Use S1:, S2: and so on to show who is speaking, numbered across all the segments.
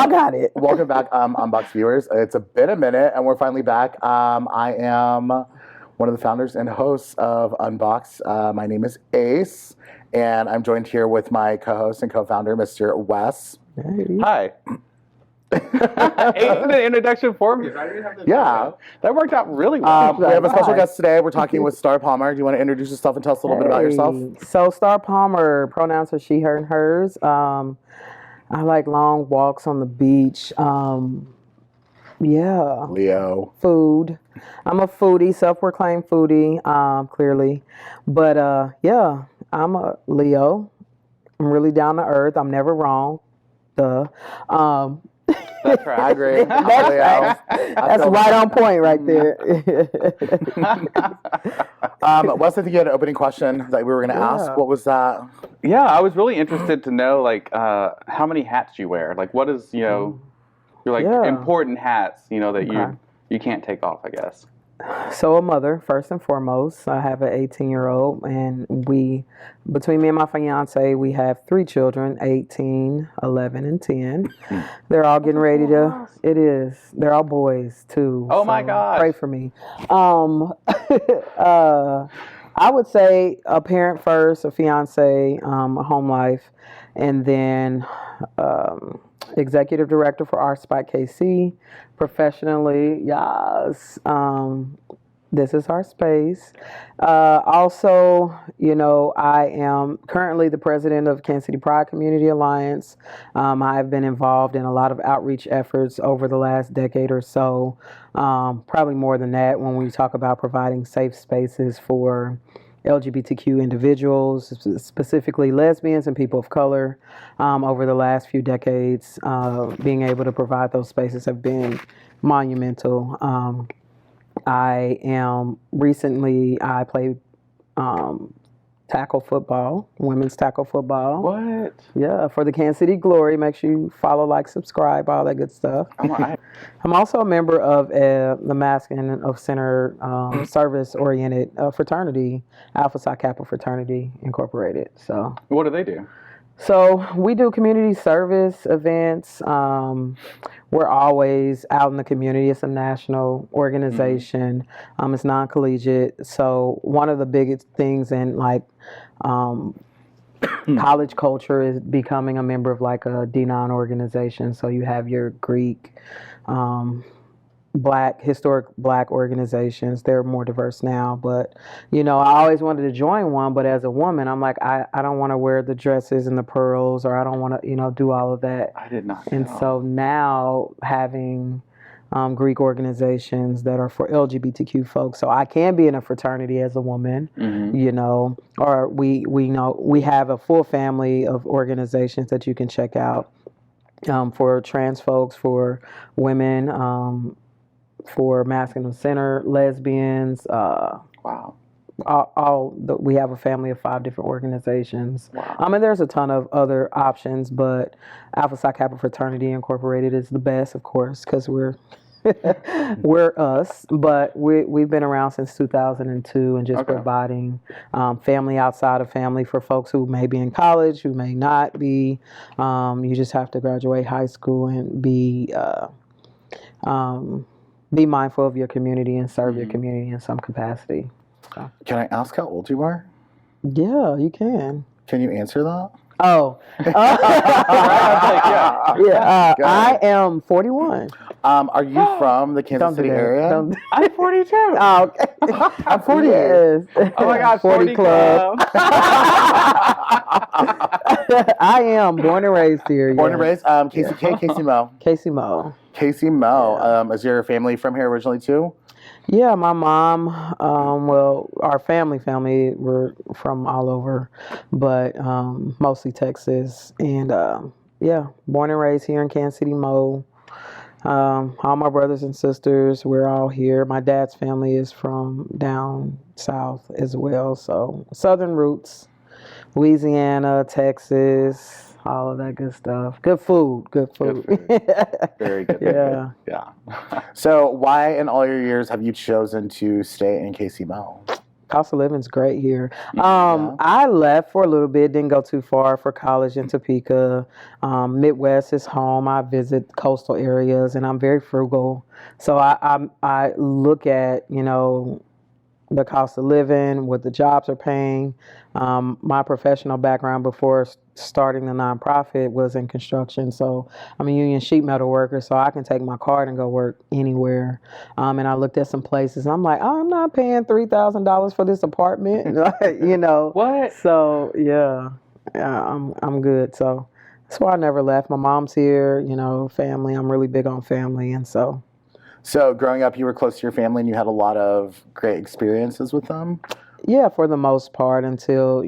S1: I got it.
S2: Welcome back, Unbox viewers. It's been a minute, and we're finally back. I am one of the founders and hosts of Unbox. My name is Ace, and I'm joined here with my co-host and co-founder, Mr. Wes.
S1: Hey.
S3: Hi. Ace in an introduction for me.
S2: Yeah.
S3: That worked out really well.
S2: We have a special guest today. We're talking with Star Palmer. Do you want to introduce yourself and tell us a little bit about yourself?
S1: So Star Palmer, pronouns are she, her, and hers. I like long walks on the beach. Yeah.
S2: Leo.
S1: Food. I'm a foodie, self-proclaimed foodie, clearly. But yeah, I'm a Leo. I'm really down to earth. I'm never wrong. Duh.
S3: That's right.
S2: I agree.
S1: That's right on point right there.
S2: Wes, I think you had an opening question that we were going to ask. What was that?
S3: Yeah, I was really interested to know, like, how many hats you wear. Like, what is, your important hats, that you can't take off, I guess.
S1: So a mother, first and foremost. I have an 18-year-old, and between me and my fiance, we have 3 children, 18, 11, and 10. They're all getting ready to, they're all boys, too.
S3: Oh, my gosh.
S1: Pray for me. I would say a parent first, a fiance, a home life, and then executive director for Art Spot KC. Professionally, yes. This is our space. Also, I am currently the president of Kansas City Pride Community Alliance. I've been involved in a lot of outreach efforts over the last decade or so, probably more than that when we talk about providing safe spaces for LGBTQ individuals, specifically lesbians and people of color. Over the last few decades, being able to provide those spaces have been monumental. I played tackle football, women's tackle football.
S3: What?
S1: Yeah, for the Kansas City Glory. Make sure you follow, like, subscribe, all that good stuff.
S3: All right.
S1: I'm also a member of the Masculine of Center service-oriented fraternity, Alpha Psi Kappa Fraternity Incorporated. So,
S3: What do they do?
S1: So we do community service events. We're always out in the community. It's a national organization. It's non-collegiate. So one of the biggest things in college culture is becoming a member of like a D9 organization. So you have your Greek, historic black organizations. They're more diverse now, but I always wanted to join one, but as a woman, I'm like, I don't want to wear the dresses and the pearls, or I don't want to, do all of that.
S3: I did not know.
S1: And so now having Greek organizations that are for LGBTQ folks, so I can be in a fraternity as a woman, or we have a full family of organizations that you can check out for trans folks, for women, for Masculine Center, lesbians.
S3: Wow.
S1: We have a family of 5 different organizations.
S3: Wow.
S1: And there's a ton of other options, but Alpha Psi Kappa Fraternity Incorporated is the best, of course, because we're us. But we've been around since 2002 and just providing family outside of family for folks who may be in college, who may not be. You just have to graduate high school and be mindful of your community and serve your community in some capacity. So.
S2: Can I ask how old you are?
S1: Yeah, you can.
S2: Can you answer that?
S1: Oh. I am 41.
S2: Are you from the Kansas City area?
S1: I'm 42. Oh, okay.
S2: I'm 40.
S1: Yes.
S3: Oh my gosh, 40
S1: Club. I am born and raised here.
S2: Born and raised? Casey K, Casey Mo.
S1: Casey Mo.
S2: Casey Mo. Is your family from here originally too?
S1: Yeah, my mom, our family, we're from all over, but mostly Texas. And born and raised here in Kansas City, Mo. All my brothers and sisters, we're all here. My dad's family is from down south as well. So southern roots, Louisiana, Texas, all of that good stuff. Good food.
S3: Very good.
S1: Yeah.
S2: So why in all your years have you chosen to stay in KC Mo?
S1: Cost of living's great here. I left for a little bit, didn't go too far for college in Topeka. Midwest is home. I visit coastal areas, and I'm very frugal. So I look at, the cost of living, what the jobs are paying. My professional background before starting the nonprofit was in construction. So I'm a union sheet metal worker, so I can take my card and go work anywhere. And I looked at some places, and I'm like, oh, I'm not paying $3,000 for this apartment,
S3: What?
S1: So yeah, I'm good. So that's why I never left. My mom's here, family. I'm really big on family, and so.
S2: So growing up, you were close to your family and you had a lot of great experiences with them?
S1: Yeah, for the most part until,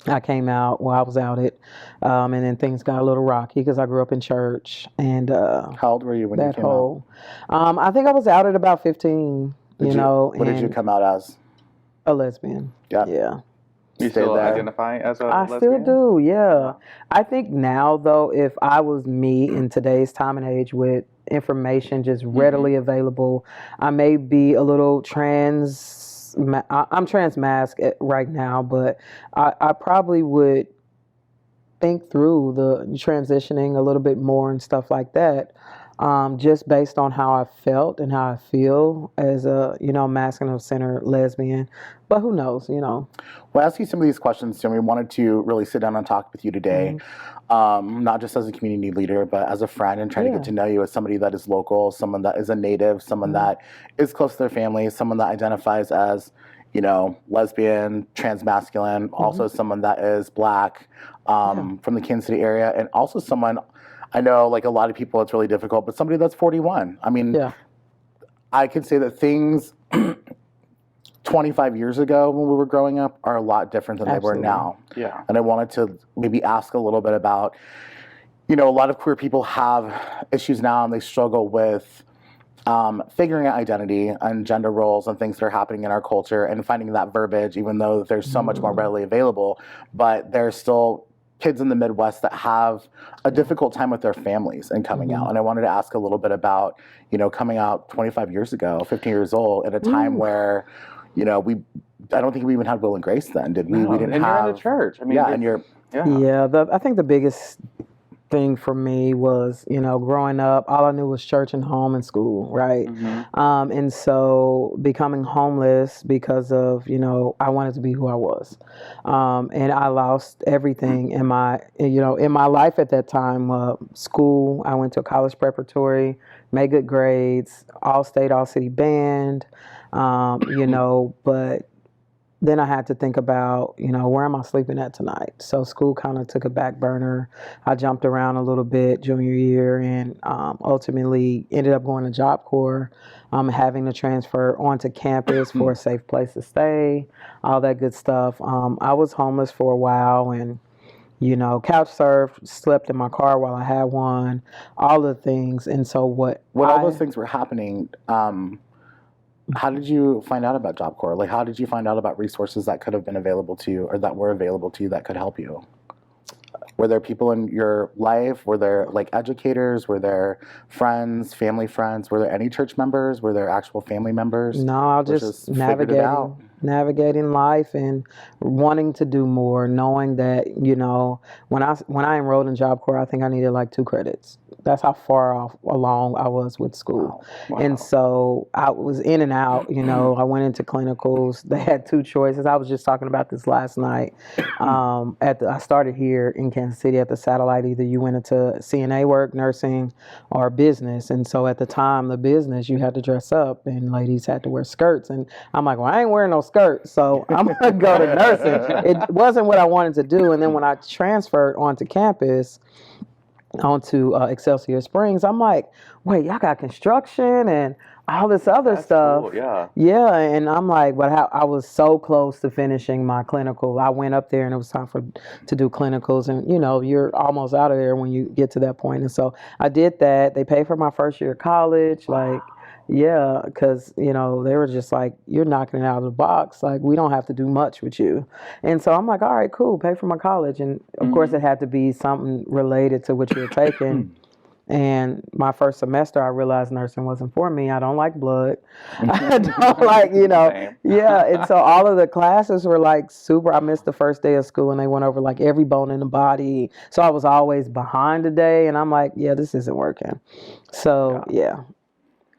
S1: I came out, I was outed. And then things got a little rocky because I grew up in church. And
S2: how old were you when you came out?
S1: I think I was out at about 15,
S2: What did you come out as?
S1: A lesbian. Yeah.
S3: You still identify as a lesbian?
S1: I still do, yeah. I think now, though, if I was me in today's time and age with information just readily available, I may be a little I'm trans-masc right now, but I probably would think through the transitioning a little bit more and stuff like that. Just based on how I felt and how I feel as a, masculine center lesbian. But who knows,
S2: We'll ask you some of these questions, and we wanted to really sit down and talk with you today, not just as a community leader, but as a friend, and trying to get to know you as somebody that is local, someone that is a native, someone that is close to their family, someone that identifies as, lesbian, trans-masculine, also someone that is Black, from the Kansas City area, and also someone, I know, like a lot of people, it's really difficult, but somebody that's 41. I mean, I could say that things 25 years ago when we were growing up are a lot different than they were now.
S3: Yeah.
S2: And I wanted to maybe ask a little bit about, a lot of queer people have issues now and they struggle with figuring out identity and gender roles and things that are happening in our culture and finding that verbiage, even though there's so much more readily available, but there's still kids in the Midwest that have a difficult time with their families and coming out. And I wanted to ask a little bit about, coming out 25 years ago, 15 years old, at a time where, I don't think we even had Will and Grace then, did we?
S3: No,
S2: We didn't
S3: and
S2: have.
S3: you're in the church. I mean,
S2: and you're.
S1: I think the biggest thing for me was, growing up, all I knew was church and home and school, right? And so becoming homeless because of, I wanted to be who I was. And I lost everything in my life at that time. School, I went to a college preparatory, made good grades, all state, all city band, but then I had to think about, where am I sleeping at tonight? So school kind of took a back burner. I jumped around a little bit junior year and ultimately ended up going to Job Corps, having to transfer onto campus for a safe place to stay, all that good stuff. I was homeless for a while and, couch surfed, slept in my car while I had one, all the things. And so when
S2: all those things were happening, how did you find out about Job Corps? Like, how did you find out about resources that could have been available to you or that were available to you that could help you? Were there people in your life? Were there, like, educators? Were there friends, family friends? Were there any church members? Were there actual family members?
S1: No, I was just navigating life and wanting to do more, knowing that, when I enrolled in Job Corps, I think I needed like 2 credits. That's how far along I was with school. Wow. And so I was in and out, I went into clinicals. They had 2 choices. I was just talking about this last night. I started here in Kansas City at the satellite. Either you went into CNA work, nursing, or business. And so at the time, the business, you had to dress up and ladies had to wear skirts. And I'm like, well, I ain't wearing no skirt, so I'm going to go to nursing. It wasn't what I wanted to do. And then when I transferred onto campus, onto Excelsior Springs, I'm like, wait, y'all got construction and all this other stuff.
S3: Cool, yeah.
S1: Yeah, and I'm like, but I was so close to finishing my clinical. I went up there and it was time to do clinicals, and you're almost out of there when you get to that point. And so I did that. They paid for my first year of college, like. Yeah, because, they were just like, you're knocking it out of the box. Like, we don't have to do much with you. And so I'm like, all right, cool, pay for my college. And, of course, it had to be something related to what you were taking. And my first semester, I realized nursing wasn't for me. I don't like blood. I don't like, yeah. And so all of the classes were like super. I missed the first day of school and they went over like every bone in the body. So I was always behind a day. And I'm like, yeah, this isn't working. So, yeah,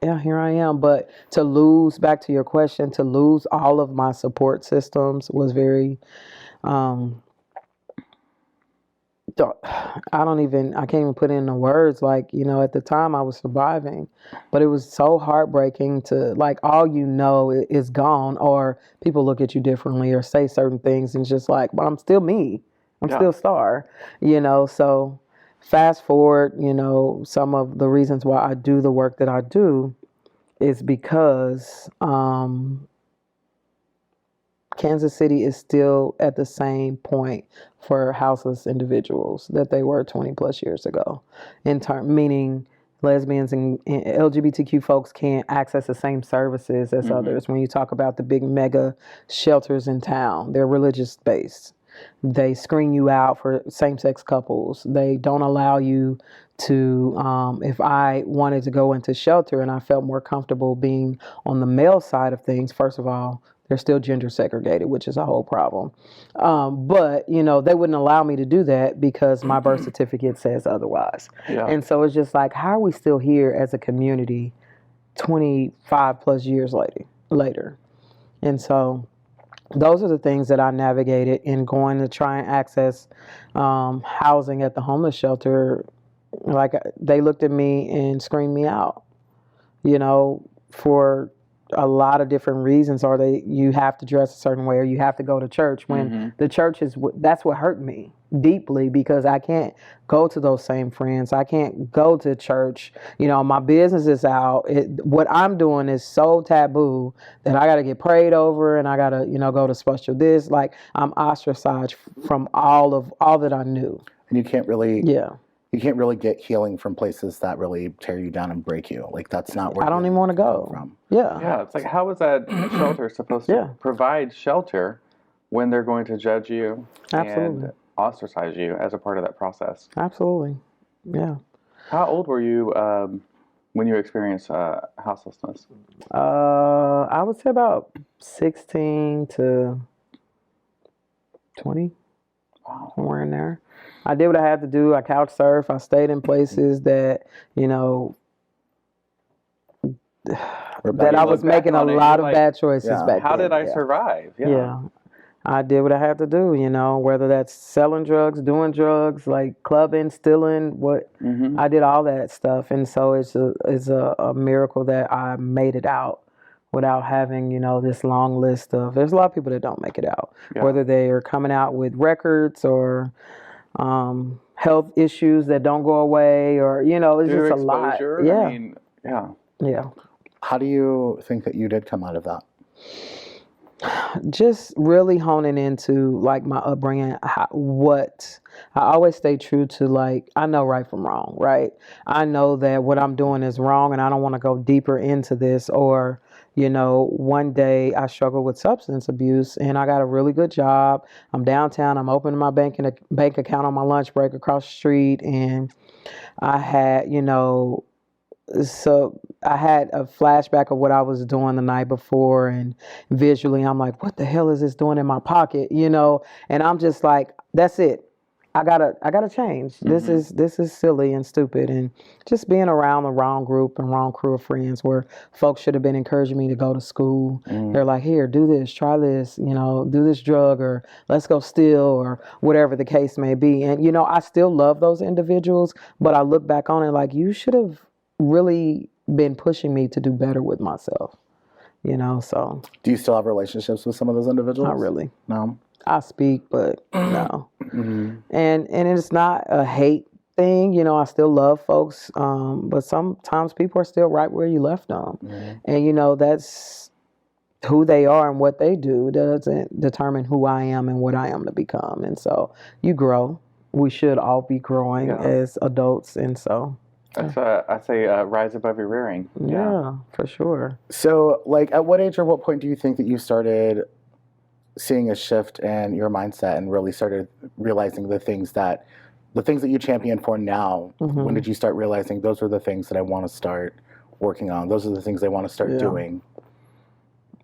S1: here I am. But back to your question, to lose all of my support systems was very, I can't even put it into words. Like, at the time I was surviving, but it was so heartbreaking to like, all is gone, or people look at you differently or say certain things and it's just like, but I'm still me. I'm still Star, so fast forward, some of the reasons why I do the work that I do is because, Kansas City is still at the same point for houseless individuals that they were 20 plus years ago. Meaning lesbians and LGBTQ folks can't access the same services as others. When you talk about the big mega shelters in town, they're religious based. They screen you out for same-sex couples. They don't allow you to, if I wanted to go into shelter and I felt more comfortable being on the male side of things, first of all, they're still gender segregated, which is a whole problem. But, they wouldn't allow me to do that because my birth certificate says otherwise. Yeah. And so it's just like, how are we still here as a community 25 plus years later? And so those are the things that I navigated in going to try and access housing at the homeless shelter. Like, they looked at me and screamed me out, for a lot of different reasons. Or you have to dress a certain way, or you have to go to church, when the church that's what hurt me deeply, because I can't go to those same friends. I can't go to church. My business is out. What I'm doing is so taboo that I got to get prayed over, and I got to, go to special this. Like, I'm ostracized from all that I knew.
S2: And you can't really get healing from places that really tear you down and break you. Like, that's not where
S1: I don't even want to go from.
S3: Yeah, it's like, how is that shelter supposed to provide shelter when they're going to judge you and ostracize you as a part of that process?
S1: Absolutely, yeah.
S3: How old were you when you experienced houselessness?
S1: I would say about 16 to 20, somewhere in there. I did what I had to do. I couch surf. I stayed in places that, that I was making a lot of bad choices back then.
S3: How did I survive?
S1: Yeah. I did what I had to do, whether that's selling drugs, doing drugs, like clubbing, stealing, I did all that stuff. And so it's a miracle that I made it out without having, this long list of, there's a lot of people that don't make it out, whether they are coming out with records or health issues that don't go away, or, it's just a lot. Yeah.
S3: I mean,
S1: yeah.
S2: How do you think that you did come out of that?
S1: Just really honing into like my upbringing, I always stay true to, like, I know right from wrong, right? I know that what I'm doing is wrong and I don't want to go deeper into this. Or, one day I struggled with substance abuse and I got a really good job. I'm downtown. I'm opening my bank account on my lunch break across the street. And I had, so I had a flashback of what I was doing the night before, and visually I'm like, what the hell is this doing in my pocket? And I'm just like, that's it. I gotta change. This is silly and stupid. And just being around the wrong group and wrong crew of friends, where folks should have been encouraging me to go to school. They're like, here, do this, try this, do this drug, or let's go steal, or whatever the case may be. And, I still love those individuals, but I look back on it like, you should have really been pushing me to do better with myself, so.
S2: Do you still have relationships with some of those individuals?
S1: Not really.
S2: No?
S1: I speak, but no. And it's not a hate thing, I still love folks, but sometimes people are still right where you left them. And, that's who they are, and what they do doesn't determine who I am and what I am to become. And so you grow. We should all be growing as adults, and so.
S3: I say rise above your rearing.
S1: Yeah, for sure.
S2: So, like, at what age or what point do you think that you started seeing a shift in your mindset and really started realizing the things that the things that you champion for now, when did you start realizing those are the things that I want to start working on? Those are the things I want to start doing?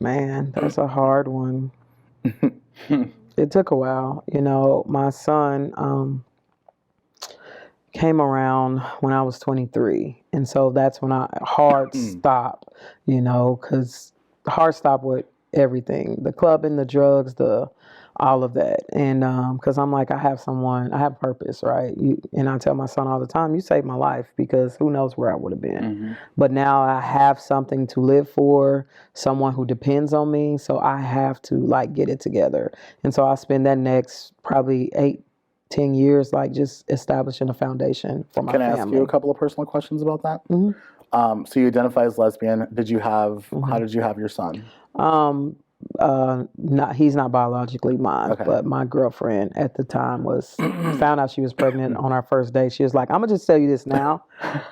S1: Man, that's a hard one. It took a while. You know, my son came around when I was 23. And so that's when I hard stop, you know, because hard stop with everything, the clubbing, the drugs, all of that. And because I'm like, I have purpose, right? And I tell my son all the time, you saved my life, because who knows where I would have been. But now I have something to live for, someone who depends on me. So I have to like get it together. And so I spend that next probably 8-10 years like just establishing a foundation for my family.
S2: Can I ask you a couple of personal questions about that? So you identify as lesbian. Did you have, how did you have your son?
S1: He's not biologically mine, but my girlfriend at the time found out she was pregnant on our first date. She was like, I'm gonna just tell you this now.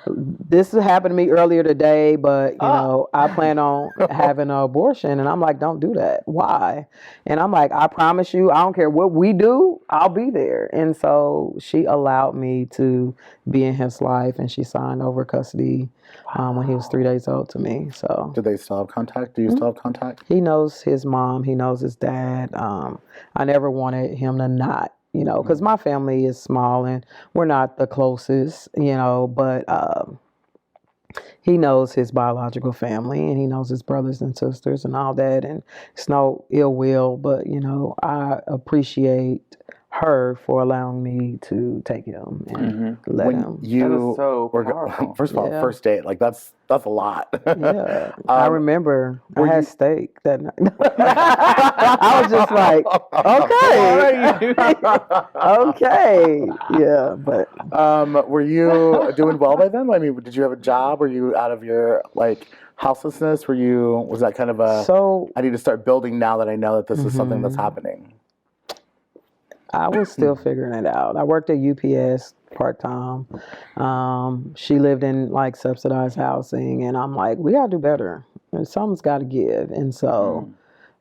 S1: This happened to me earlier today, but you know, I plan on having an abortion. And I'm like, don't do that. Why? And I'm like, I promise you, I don't care what we do, I'll be there. And so she allowed me to be in his life, and she signed over custody when he was 3 days old to me. So
S2: do they still have contact? Do you still have contact?
S1: He knows his mom. He knows his dad. I never wanted him to not, you know, because my family is small and we're not the closest, you know, but he knows his biological family, and he knows his brothers and sisters and all that. And it's no ill will, but, you know, I appreciate her for allowing me to take him and let him.
S2: You
S3: so powerful.
S2: First of all, first date, like that's a lot.
S1: I remember I had steak that night. I was just like, okay, yeah. But
S2: were you doing well by then? I mean, did you have a job? Were you out of your like houselessness? Was that kind of I need to start building now that I know that this is something that's happening?
S1: I was still figuring it out. I worked at UPS part-time. She lived in like subsidized housing, and I'm like, we gotta do better. Something's gotta give. And so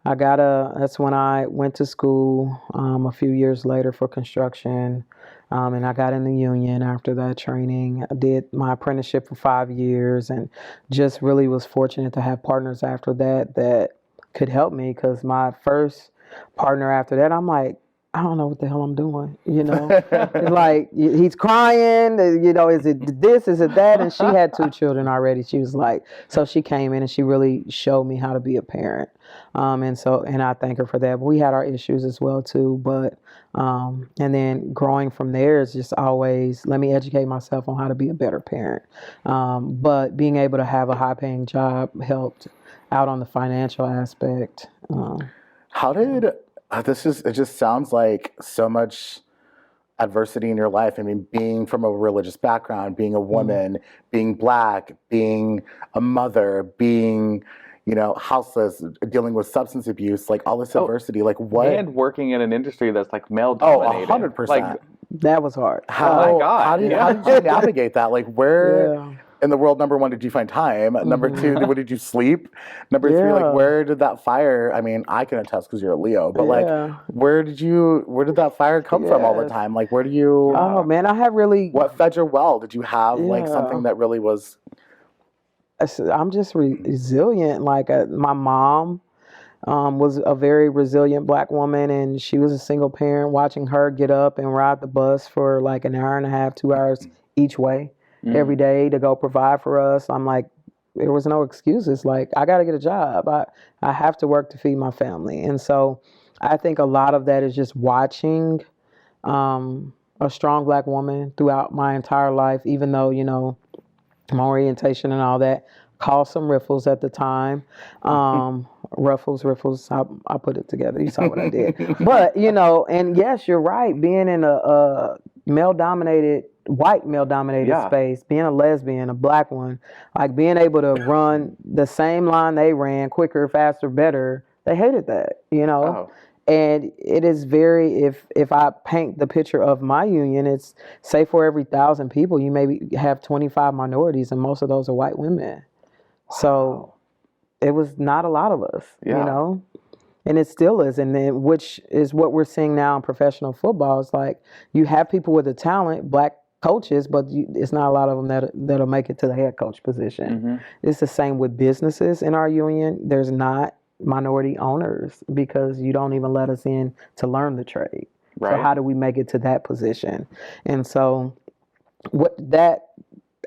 S1: that's when I went to school a few years later for construction. And I got in the union after that training. I did my apprenticeship for 5 years, and just really was fortunate to have partners after that could help me, because my first partner after that, I'm like, I don't know what the hell I'm doing, you know? Like, he's crying, you know, is it this, is it that? And she had 2 children already. She was like, so she came in and she really showed me how to be a parent. And I thank her for that. But we had our issues as well too. But, and then growing from there is just always, let me educate myself on how to be a better parent. But being able to have a high paying job helped out on the financial aspect.
S2: How did... it just sounds like so much adversity in your life. I mean, being from a religious background, being a woman, being Black, being a mother, being, you know, houseless, dealing with substance abuse, like all this adversity, like what?
S3: And working in an industry that's like male dominated.
S2: 100%.
S1: Like, that was hard.
S3: Oh my God.
S2: How did you navigate that? Like where... In the world, number 1, did you find time? Number 2, what did you sleep? Number 3, like where did that fire? I mean, I can attest because you're a Leo, but like, where did that fire come from all the time? Like, where do you?
S1: Oh man, I have really.
S2: What fed your well? Did you have like something that really was?
S1: I'm just resilient. Like my mom was a very resilient Black woman, and she was a single parent. Watching her get up and ride the bus for like an hour and a half, 2 hours each way. Every day to go provide for us. I'm like, there was no excuses. Like, I got to get a job. I have to work to feed my family. And so I think a lot of that is just watching a strong Black woman throughout my entire life, even though, you know, my orientation and all that caused some riffles at the time. Riffles, I put it together. You saw what I did. But, you know, and yes, you're right. Being in a white male-dominated space, being a lesbian, a Black one, like being able to run the same line they ran, quicker, faster, better, they hated that, you know? And it is very, if I paint the picture of my union, it's, say for every 1,000 people, you maybe have 25 minorities, and most of those are white women. So it was not a lot of us, you know? And it still is, and then which is what we're seeing now in professional football. It's like you have people with the talent, black coaches, but it's not a lot of them that'll make it to the head coach position. It's the same with businesses in our union. There's not minority owners because you don't even let us in to learn the trade.
S3: Right.
S1: So how do we make it to that position? And so what that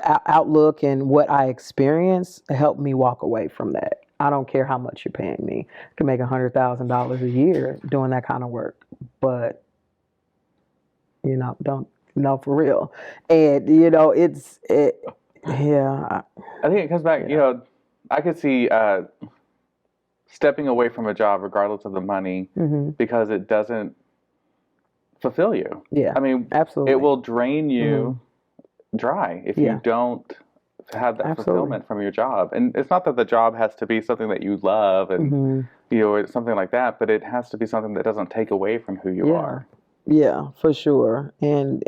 S1: outlook and what I experienced helped me walk away from that. I don't care how much you're paying me. I can make $100,000 a year doing that kind of work, but don't for real. And yeah.
S3: I think it comes back.
S1: Yeah.
S3: I could see stepping away from a job regardless of the money because it doesn't fulfill you.
S1: Yeah.
S3: I mean,
S1: absolutely.
S3: it will drain you dry if you don't have that fulfillment from your job. And it's not that the job has to be something that you love and or something like that, but it has to be something that doesn't take away from who you are.
S1: Yeah, for sure. And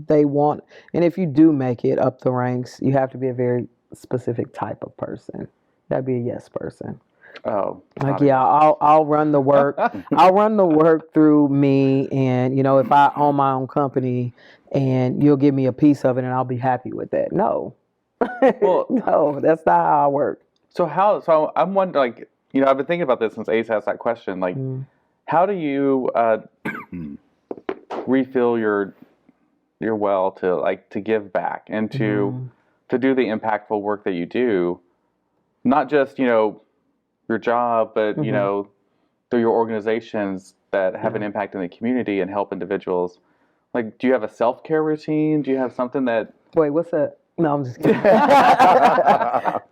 S1: they want, and if you do make it up the ranks, you have to be a very specific type of person. That'd be a yes person.
S3: Oh,
S1: like I'll run the work. I'll run the work through me, and if I own my own company, and you'll give me a piece of it, and I'll be happy with that. No, well, no, that's not how I work.
S3: So I'm wondering, like, I've been thinking about this since Ace asked that question. Like, how do you refill your well to give back and to do the impactful work that you do, not just your job, but through your organizations that have an impact in the community and help individuals. Like, do you have a self-care routine? Do you have something that?
S1: Wait, what's that? No, I'm just kidding.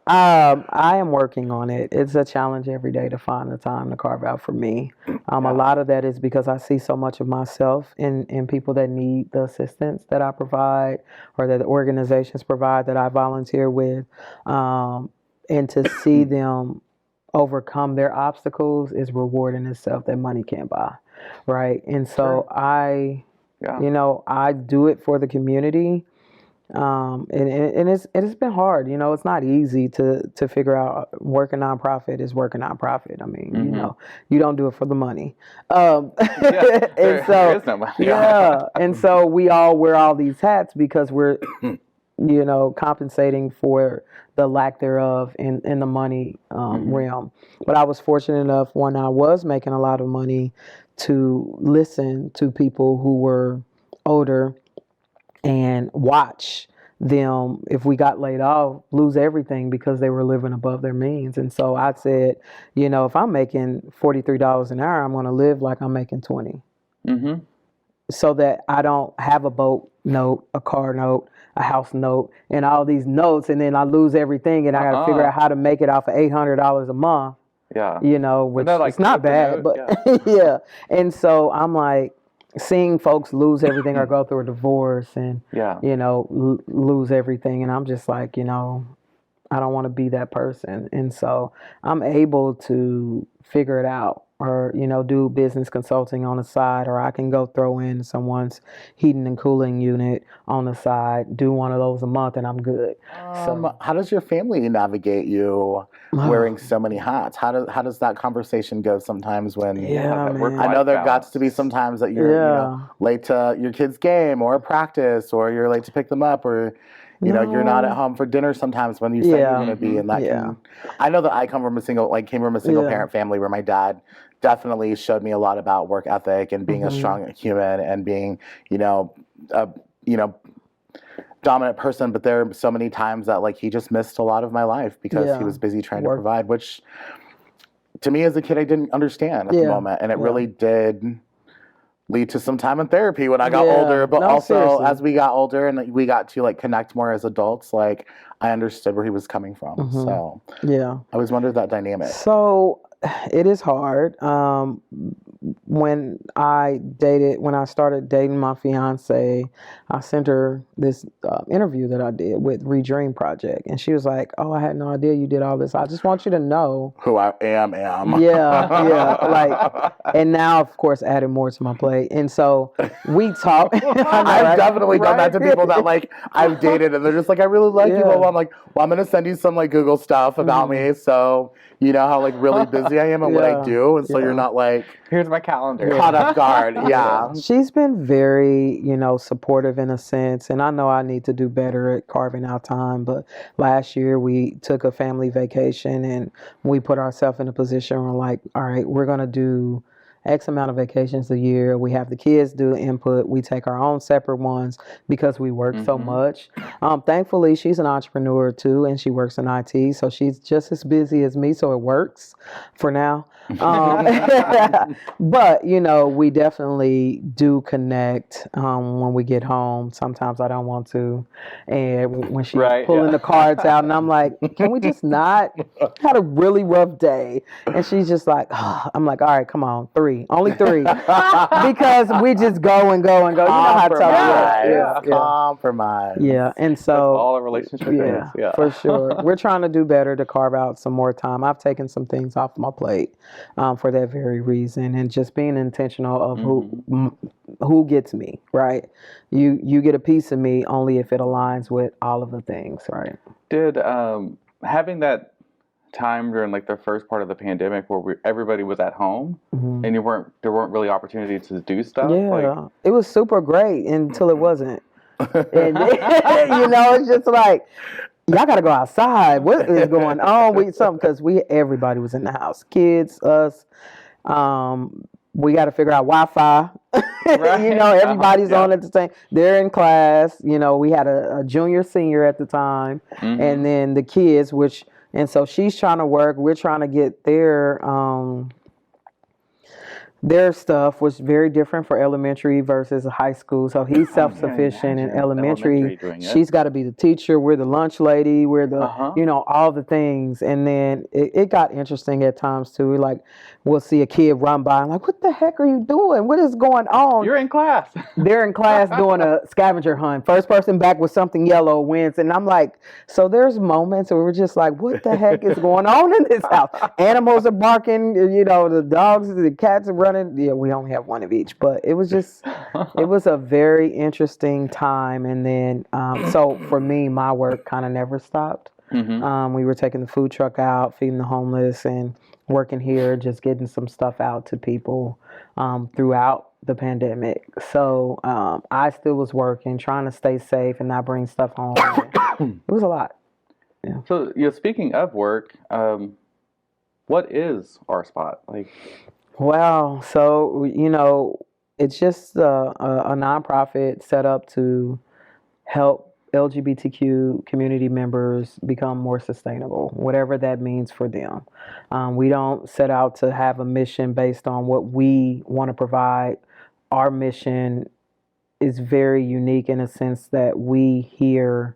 S1: I am working on it. It's a challenge every day to find the time to carve out for me. A lot of that is because I see so much of myself in people that need the assistance that I provide or that the organizations provide that I volunteer with. And to see them overcome their obstacles is rewarding itself that money can't buy. Right. And so I do it for the community. And it's been hard. It's not easy to figure out working nonprofit is working nonprofit. I mean, you don't do it for the money. And
S3: there is no money.
S1: And so we all wear all these hats because we're, compensating for the lack thereof in the money realm. But I was fortunate enough when I was making a lot of money to listen to people who were older and watch them, if we got laid off, lose everything because they were living above their means. And so I said, if I'm making $43 an hour, I'm going to live like I'm making 20. So that I don't have a boat note, a car note, a house note, and all these notes, and then I lose everything, and I got to figure out how to make it off of $800 a month.
S3: Yeah.
S1: Which it's not bad, but And so I'm like, seeing folks lose everything or go through a divorce and, lose everything. And I'm just like, I don't want to be that person. And so I'm able to figure it out or, do business consulting on the side, or I can go throw in someone's heating and cooling unit on the side, do one of those a month, and I'm good. So
S2: how does your family navigate you wearing so many hats? How does that conversation go sometimes when I know there got to be some times that you're late to your kid's game or practice, or you're late to pick them up, or you're not at home for dinner sometimes when you say you're going to be, and that I know that I came from a single parent family where my dad definitely showed me a lot about work ethic and being a strong human and being, a dominant person. But there are so many times that he just missed a lot of my life because he was busy trying to provide, which to me as a kid I didn't understand at the moment, and it really did lead to some time in therapy when I got older, but also as we got older and we got to connect more as adults, I understood where he was coming from. So I always wondered that dynamic.
S1: So it is hard. When I started dating my fiance, I sent her this interview that I did with Redream Project, and she was like, "Oh, I had no idea you did all this. I just want you to know
S2: who I am."
S1: And now, of course, added more to my plate, and so we talk.
S2: I've definitely done that to people that I've dated, and they're just like, "I really like you." Well, I'm like, "Well, I'm gonna send you some Google stuff about me, so you know how really busy busy I am and what I
S1: Yeah.
S2: do, and so
S1: Yeah.
S2: you're not like
S3: Here's my calendar.
S2: caught off guard. Yeah.
S1: She's been very, supportive in a sense, and I know I need to do better at carving out time. But last year we took a family vacation and we put ourselves in a position where, like, all right, we're gonna do X amount of vacations a year. We have the kids do input. We take our own separate ones because we work so much. Thankfully, she's an entrepreneur too, and she works in IT, so she's just as busy as me. So it works for now. But we definitely do connect when we get home. Sometimes I don't want to, and when she's
S3: Right,
S1: pulling
S3: yeah.
S1: the cards out, and I'm like, "Can we just not?" Had a really rough day, and she's just like, I'm like, "All right, come on, only three," because we just go and go and go. You know how tough it is.
S2: Compromise. Compromise.
S1: Yeah, and
S3: That's
S1: so
S3: all a relationship is. Yeah.
S1: for sure. We're trying to do better to carve out some more time. I've taken some things off my plate for that very reason, and just being intentional of who gets me, right? You get a piece of me only if it aligns with all of the things, right?
S3: Did having that time during like the first part of the pandemic where everybody was at home and there weren't really opportunities to do stuff?
S1: Yeah,
S3: Like,
S1: it was super great until it wasn't. And it's just like, y'all gotta go outside. What is going on? Because everybody was in the house, kids, us. We got to figure out Wi-Fi.
S3: Right.
S1: Everybody's
S3: Yeah.
S1: on at the same. They're in class. We had a junior, senior at the time, and then the kids, and so she's trying to work. We're trying to get their stuff was very different for elementary versus high school. So he's self-sufficient in
S3: imagine
S1: elementary.
S3: doing it.
S1: She's got to be the teacher. We're the lunch lady. We're the, all the things. And then it got interesting at times too. Like we'll see a kid run by. I'm like, what the heck are you doing? What is going on?
S3: You're in class.
S1: They're in class doing a scavenger hunt. First person back with something yellow wins. And I'm like, so there's moments where we're just like, what the heck is going on in this house? Animals are barking, the dogs, the cats are running. Yeah, we only have one of each, but it was a very interesting time. And then, so for me, my work kind of never stopped. We were taking the food truck out, feeding the homeless, and working here, just getting some stuff out to people throughout the pandemic. So I still was working, trying to stay safe and not bring stuff home. It was a lot. Yeah.
S3: So, speaking of work, what is our spot? Like,
S1: Well, so, it's just a nonprofit set up to help LGBTQ community members become more sustainable, whatever that means for them. We don't set out to have a mission based on what we want to provide. Our mission is very unique in a sense that we hear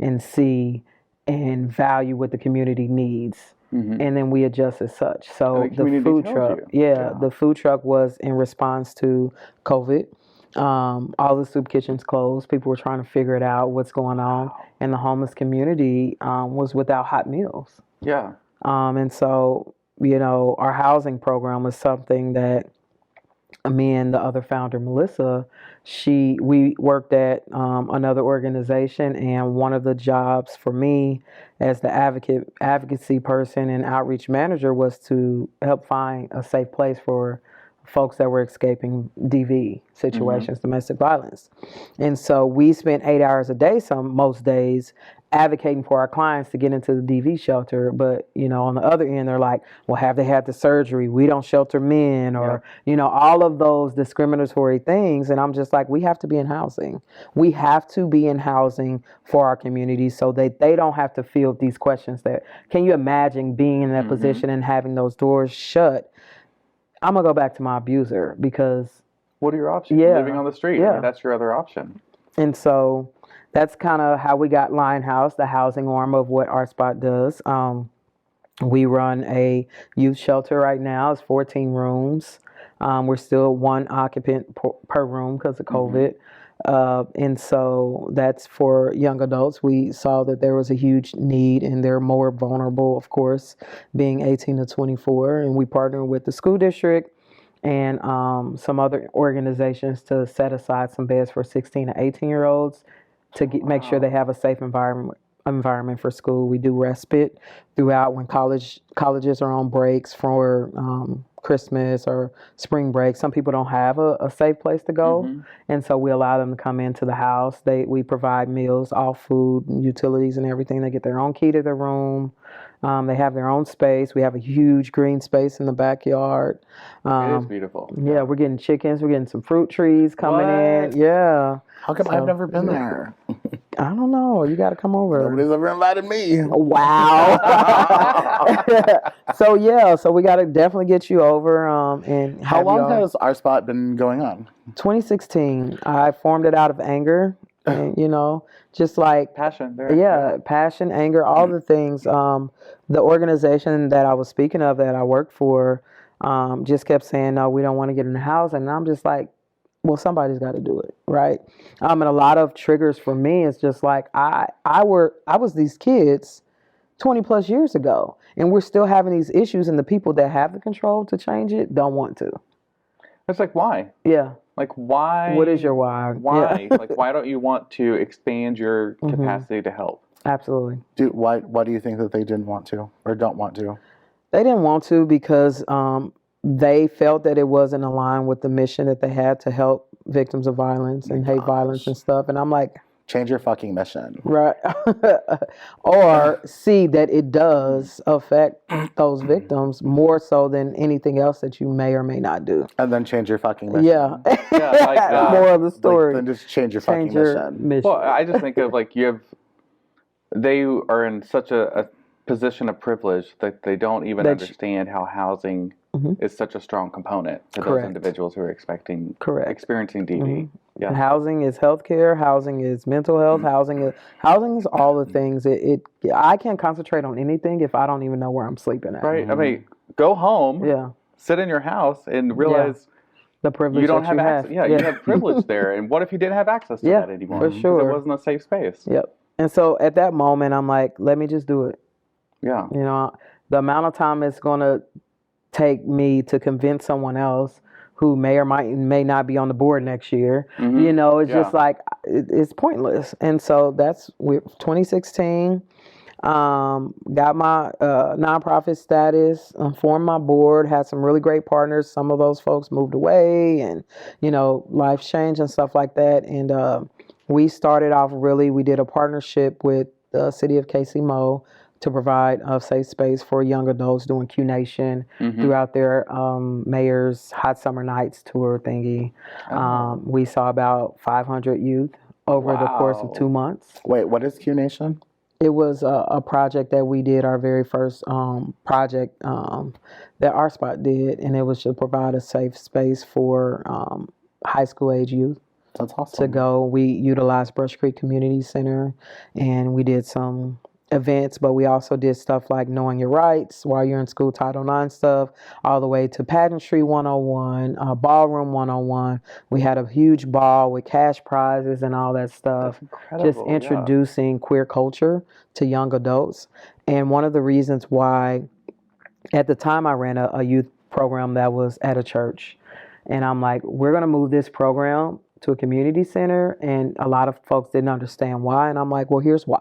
S1: and see and value what the community needs. And then we adjust as such. So the food truck, the food truck was in response to COVID. All the soup kitchens closed. People were trying to figure it out, what's going on. And the homeless community was without hot meals.
S3: Yeah.
S1: And so, our housing program was something that me and the other founder, Melissa, we worked at another organization, and one of the jobs for me as the advocacy person and outreach manager was to help find a safe place for folks that were escaping DV situations, domestic violence. And so we spent 8 hours a day, most days, advocating for our clients to get into the DV shelter. But, on the other end, they're like, well, have they had the surgery? We don't shelter men, or, all of those discriminatory things. And I'm just like, we have to be in housing. We have to be in housing for our community so that they don't have to field these questions can you imagine being in that position and having those doors shut? I'm going to go back to my abuser because...
S3: What are your options?
S1: Yeah.
S3: Living on the street.
S1: Yeah.
S3: I mean, that's your other option.
S1: And so that's kind of how we got Lionhouse, the housing arm of what Our Spot does. We run a youth shelter right now. It's 14 rooms. We're still one occupant per room because of COVID. And so that's for young adults. We saw that there was a huge need, and they're more vulnerable, of course, being 18 to 24. And we partner with the school district and some other organizations to set aside some beds for 16 to 18-year-olds to make sure they have a safe environment environment for school. We do respite throughout when colleges are on breaks for Christmas or spring break. Some people don't have a safe place to go, and so we allow them to come into the house. We provide meals, all food, and utilities, and everything. They get their own key to their room. They have their own space. We have a huge green space in the backyard.
S3: It is beautiful.
S1: Yeah, we're getting chickens. We're getting some fruit trees coming in. Yeah.
S2: How come I've never been there?
S1: I don't know. You got to come over.
S2: Nobody's ever invited me.
S1: Wow. So we got to definitely get you over. And
S2: how long has our spot been going on?
S1: 2016. I formed it out of anger, and just like
S3: passion.
S1: Passion, anger, all the things. The organization that I was speaking of that I worked for just kept saying, no, we don't want to get in the house, and I'm just like, well, somebody's got to do it, right? And a lot of triggers for me is just like I was these kids 20 plus years ago, and we're still having these issues, and the people that have the control to change it don't want to.
S3: It's like, why?
S1: Yeah.
S3: Like, why?
S1: What is your why?
S3: Why?
S1: Yeah.
S3: Like, why don't you want to expand your capacity to help?
S1: Absolutely.
S2: Why do you think that they didn't want to or don't want to?
S1: They didn't want to because they felt that it wasn't aligned with the mission that they had to help victims of violence and hate violence and stuff. And I'm like,
S2: change your fucking mission.
S1: Right. Or see that it does affect those victims more so than anything else that you may or may not do.
S2: And then change your fucking mission.
S1: Yeah.
S3: Like,
S1: more of the story.
S2: Then just change your fucking mission.
S3: Well, I just think of like they are in such a position of privilege that they don't even understand how housing is such a strong component to those individuals who are experiencing DV. Yeah.
S1: Housing is healthcare. Housing is mental health. Housing is all the things. I can't concentrate on anything if I don't even know where I'm sleeping at.
S3: Right. I mean, go home.
S1: Yeah.
S3: Sit in your house and realize
S1: the privilege
S3: you don't
S1: that
S3: have
S1: you
S3: access.
S1: have.
S3: You have privilege there. And what if you didn't have access to that anymore?
S1: For sure.
S3: Because it wasn't a safe space.
S1: Yep. And so at that moment, I'm like, let me just do it.
S3: Yeah.
S1: The amount of time it's going to take me to convince someone else who may or may not be on the board next year, it's just like, it's pointless. And so that's 2016, got my nonprofit status, formed my board, had some really great partners. Some of those folks moved away and, life changed and stuff like that. And we started off we did a partnership with the city of KC to provide a safe space for young adults doing Q Nation throughout their mayor's Hot Summer Nights tour thingy. We saw about 500 youth over the course of 2 months.
S2: Wait, what is Q Nation?
S1: It was a project that we did, our very first project that our spot did, and it was to provide a safe space for high school age youth.
S2: That's awesome.
S1: To go. We utilized Brush Creek Community Center, and we did some events, but we also did stuff like knowing your rights while you're in school, Title IX stuff, all the way to pageantry 101, ballroom 101. We had a huge ball with cash prizes and all that stuff. Just introducing queer culture to young adults. And one of the reasons why, at the time, I ran a youth program that was at a church. And I'm like, we're going to move this program to a community center. And a lot of folks didn't understand why. And I'm like, well, here's why.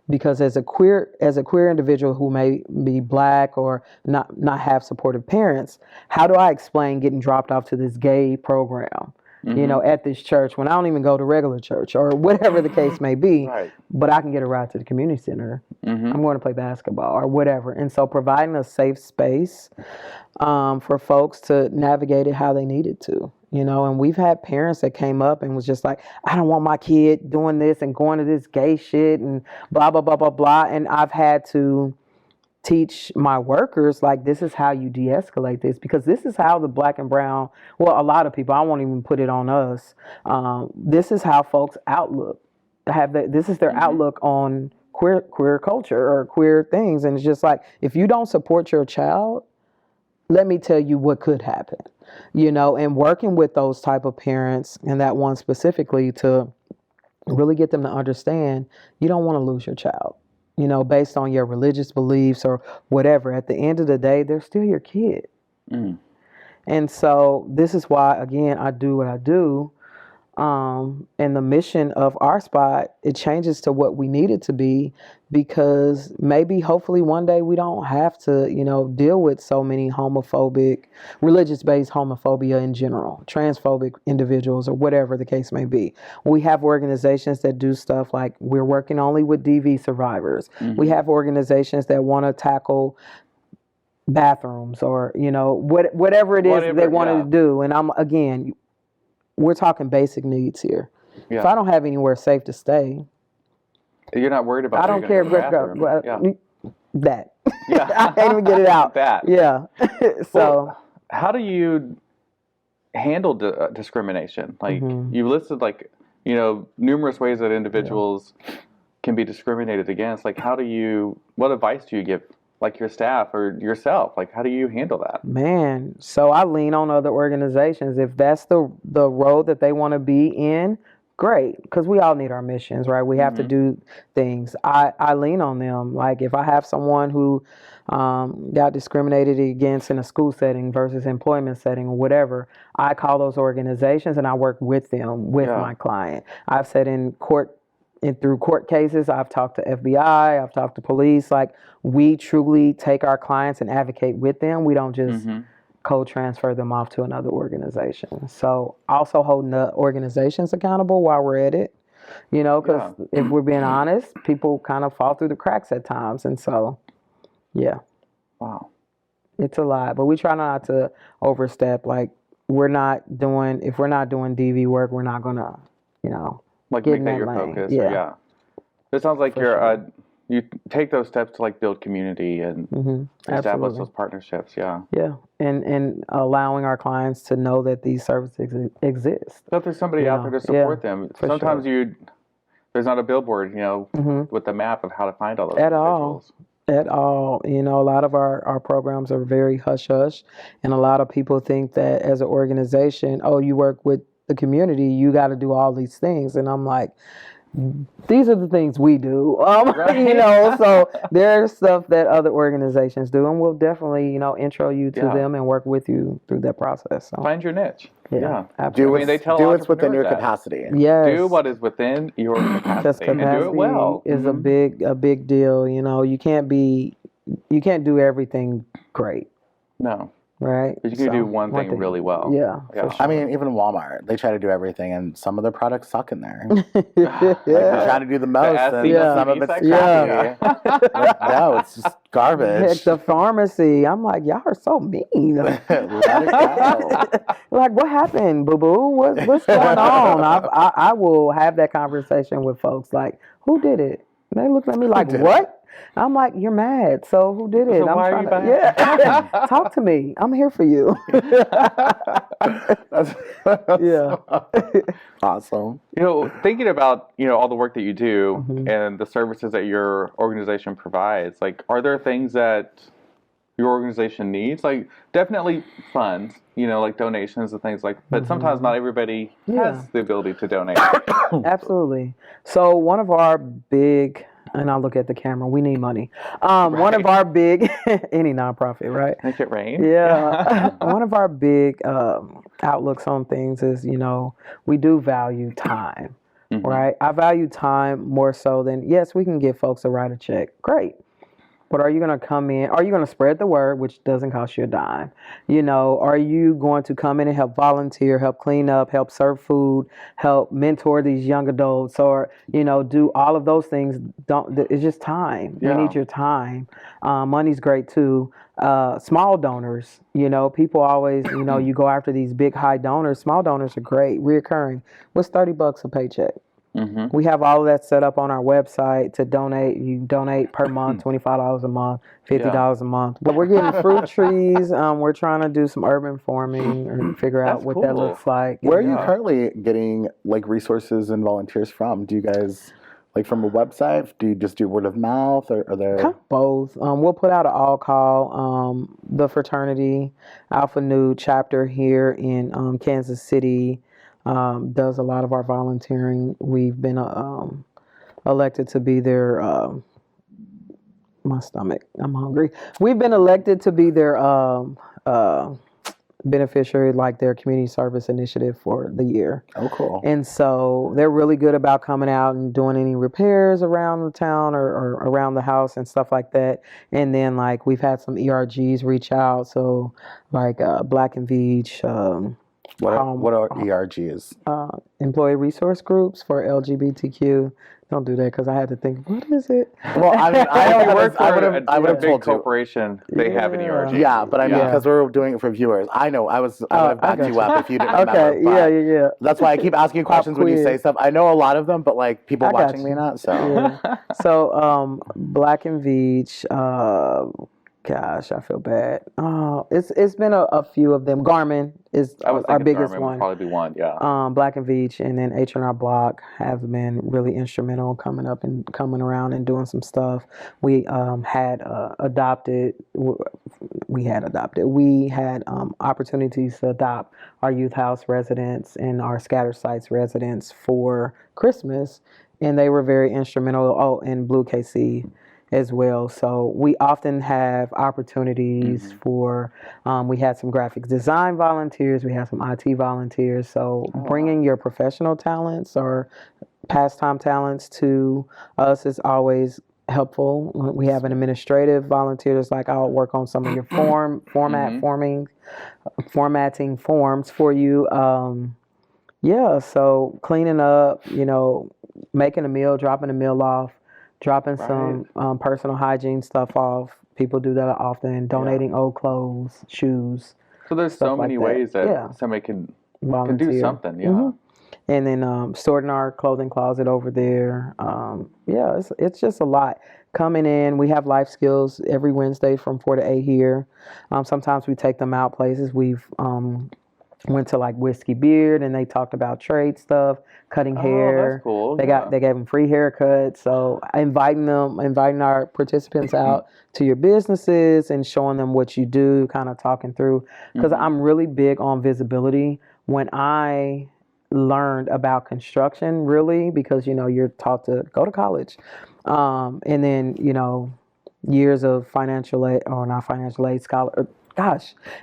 S1: Because as a queer individual who may be Black or not have supportive parents, how do I explain getting dropped off to this gay program, at this church when I don't even go to regular church or whatever the case may be, but I can get a ride to the community center. I'm going to play basketball or whatever. And so providing a safe space for folks to navigate it how they needed to. And we've had parents that came up and was just like, I don't want my kid doing this and going to this gay shit and blah, blah, blah, blah, blah. And I've had to teach my workers, like, this is how you de-escalate this, because this is how the Black and brown, well, a lot of people, I won't even put it on us. This is how folks this is their outlook on queer culture or queer things. And it's just like, if you don't support your child, let me tell you what could happen. And working with those type of parents and that one specifically to really get them to understand you don't want to lose your child, based on your religious beliefs or whatever. At the end of the day, they're still your kid. And so this is why, again, I do what I do. And the mission of our spot, it changes to what we need it to be, because maybe hopefully one day we don't have to, deal with so many homophobic, religious-based homophobia in general, transphobic individuals, or whatever the case may be. We have organizations that do stuff like we're working only with DV survivors. We have organizations that want to tackle bathrooms, or whatever it is they wanted to do. And we're talking basic needs here. If I don't have anywhere safe to stay,
S3: you're not worried about.
S1: I don't care. That. I can't even get it out.
S3: That.
S1: Yeah. So,
S3: how do you handle discrimination? Like you listed, numerous ways that individuals can be discriminated against. Like, what advice do you give, like, your staff or yourself? Like, how do you handle that?
S1: Man, so I lean on other organizations. If that's the road that they want to be in, great, because we all need our missions, right? We have to do things. I lean on them. Like, if I have someone who got discriminated against in a school setting versus employment setting or whatever, I call those organizations and I work with them, with my client. I've said in court, and through court cases, I've talked to FBI, I've talked to police. Like, we truly take our clients and advocate with them. We don't just co-transfer them off to another organization. So also holding the organizations accountable while we're at it, because if we're being honest, people kind of fall through the cracks at times. And so,
S3: wow,
S1: it's a lot, but we try not to overstep. Like, if we're not doing DV work, we're not going to,
S3: like,
S1: get
S3: make
S1: in
S3: that
S1: that
S3: your
S1: lane.
S3: focus.
S1: Yeah.
S3: It sounds like you take those steps to, like, build community and establish those partnerships. Yeah,
S1: and allowing our clients to know that these services exist.
S3: So if there's somebody out there to support them, sometimes there's not a billboard, with the map of how to find all those individuals.
S1: At all. A lot of our programs are very hush-hush, and a lot of people think that as an organization, you work with the community, you got to do all these things. And I'm like, these are the things we do. So there's stuff that other organizations do, and we'll definitely, intro you to them and work with you through that process. So.
S3: Find your niche. Yeah,
S2: absolutely. Do what's within your capacity.
S1: Yes.
S3: Do what is within your capacity, and do it well.
S1: Is a big deal. You can't do everything great.
S3: No.
S1: Right.
S3: But you can do one thing really well.
S1: Yeah. Sure.
S2: I mean, even Walmart, they try to do everything, and some of their products suck in there. They're trying to do the most, and some of it's crappy. No, it's just garbage.
S1: Heck, the pharmacy, I'm like, y'all are so mean.
S2: Let it go.
S1: Like, what happened, boo-boo? What's going on? I will have that conversation with folks. Like, who did it? And they look at me like, what? I'm like, you're mad. So who did it?
S3: So why are you mad?
S1: Yeah. Talk to me. I'm here for you.
S2: That's awesome.
S3: Thinking about, all the work that you do and the services that your organization provides, like, are there things that your organization needs? Like, definitely funds, like donations and things like, but sometimes not everybody has the ability to donate.
S1: Absolutely. So one of our big, and I'll look at the camera, we need money. One of our big, any nonprofit, right?
S3: Make it rain.
S1: Yeah. One of our big outlooks on things is, we do value time, right? I value time more so than, yes, we can give folks a write a check. Great. But are you going to come in? Are you going to spread the word, which doesn't cost you a dime? Are you going to come in and help volunteer, help clean up, help serve food, help mentor these young adults, or, do all of those things? It's just time.
S3: Yeah.
S1: We need your time. Money's great too. Small donors, people always, you go after these big high donors. Small donors are great, reoccurring. What's $30 a paycheck? We have all of that set up on our website to donate. You donate per month, $25 a month, $50 a month. But we're getting fruit trees. We're trying to do some urban farming and figure out what that looks like.
S2: Where are you currently getting, like, resources and volunteers from? Do you guys, like, from a website? Do you just do word of mouth, or are there?
S1: Kind of both. We'll put out an all call. The fraternity Alpha Nu chapter here in Kansas City does a lot of our volunteering. We've been elected to be their my stomach, I'm hungry. We've been elected to be their beneficiary, like their community service initiative for the year.
S2: Oh, cool.
S1: And so they're really good about coming out and doing any repairs around the town or around the house and stuff like that. And then like we've had some ERGs reach out. So like Black and Veatch,
S2: What are ERGs?
S1: employee resource groups for LGBTQ. Don't do that because I had to think, what is it?
S2: Well, I mean, I
S3: I
S2: know
S3: work for
S2: I
S3: a
S2: would have
S3: big
S2: told you.
S3: corporation. They have an ERG.
S2: Yeah, but I mean,
S1: Yeah.
S2: because we're doing it for viewers. I know. I would have backed
S1: got
S2: you
S1: you.
S2: up if you didn't
S1: Okay,
S2: remember.
S1: yeah.
S2: That's why I keep asking you questions when you
S1: quiz.
S2: say stuff. I know a lot of them, but like people
S1: I got
S2: watching
S1: you.
S2: me not. So
S1: Yeah. So Black and Veatch, gosh, I feel bad. Oh, it's been a few of them. Garmin is
S3: I was
S1: our
S3: thinking
S1: biggest
S3: Garmin
S1: one.
S3: would probably be one. Yeah.
S1: Black and Veatch, and then H&R Block have been really instrumental coming up and coming around and doing some stuff. We had adopted. We had opportunities to adopt our youth house residents and our scatter sites residents for Christmas, and they were very instrumental. Oh, and Blue KC as well. So we often have opportunities for, we had some graphic design volunteers, we had some IT volunteers. So bringing your professional talents or pastime talents to us is always helpful. We have an administrative volunteer that's like, I'll work on some of your formatting forms for you. Yeah, so cleaning up, making a meal, dropping a meal off, dropping some personal hygiene stuff off. People do that often. Donating old clothes, shoes.
S3: So there's
S1: stuff
S3: so
S1: like
S3: many
S1: that.
S3: ways that
S1: Yeah.
S3: somebody can
S1: Volunteer.
S3: do something. Yeah.
S1: And then sorting our clothing closet over there. Yeah, it's just a lot coming in. We have life skills every Wednesday from 4 to 8 here. Sometimes we take them out places. We've went to like Whiskey Beard and they talked about trade stuff, cutting hair.
S3: That's cool.
S1: They gave them free haircuts. So inviting our participants out to your businesses and showing them what you do, kind of talking through. Because I'm really big on visibility. When I learned about construction, really, because you're taught to go to college, and then years of financial aid, or not financial aid,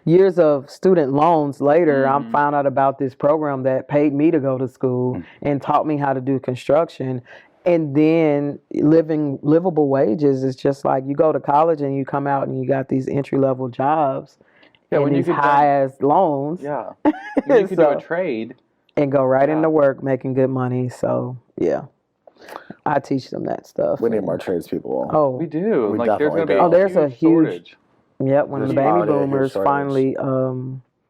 S1: years of student loans later, I found out about this program that paid me to go to school and taught me how to do construction. And then livable wages is just like you go to college and you come out and you got these entry level jobs and these high ass loans.
S3: Yeah. You can do a trade
S1: and go right into work making good money. So yeah. I teach them that stuff.
S2: we need more tradespeople.
S1: Oh,
S3: we do.
S2: We
S3: Like there's
S2: definitely
S3: gonna be
S2: do.
S1: there's a huge
S3: shortage.
S1: Yep, when
S2: There's
S1: the baby
S2: probably a huge
S1: boomers
S2: shortage.
S1: finally,